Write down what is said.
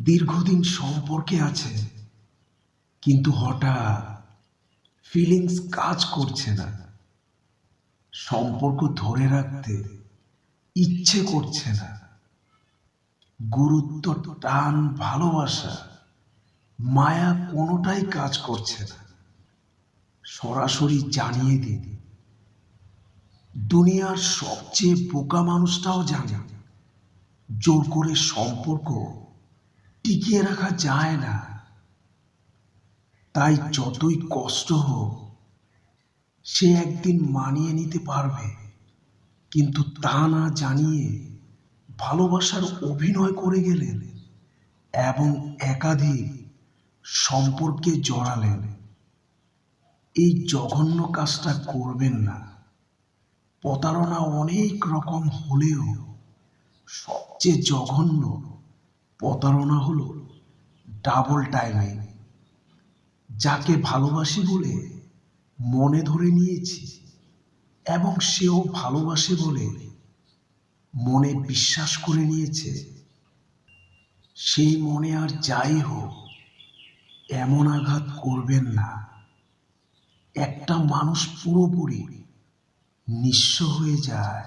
দীর্ঘদিন সম্পর্কে আছে, কিন্তু হঠাৎ ফিলিংস কাজ করছে না। সম্পর্ক ধরে রাখতে ইচ্ছে করছে না। গুরুত্ব, টান, ভালোবাসা, মায়া কোনোটাই কাজ করছে না। সরাসরি জানিয়ে দিন। দুনিয়ার সবচেয়ে বোকা মানুষটাও জানে জোর করে সম্পর্ক টিকিয়ে রাখা যায় না। তাই যতই কষ্ট হোক, সে একদিন মানিয়ে নিতে পারবে, কিন্তু তা না জানিয়ে ভালোবাসার অভিনয় করে গেলেন এবং একাধিক সম্পর্কে জড়ালেন। এই জঘন্য কাজটা করবেন না। প্রতারণা অনেক রকম হলেও সবচেয়ে জঘন্য প্রতারণা হলো ডাবল টাইমিং। যাকে ভালোবাসি বলে মনে ধরে নিয়েছি এবং সেও ভালোবাসে বলে মনে বিশ্বাস করে নিয়েছে, সেই মনে আর যাই হোক এমন আঘাত করবেন না। একটা মানুষ পুরোপুরি নিঃস্ব হয়ে যায়।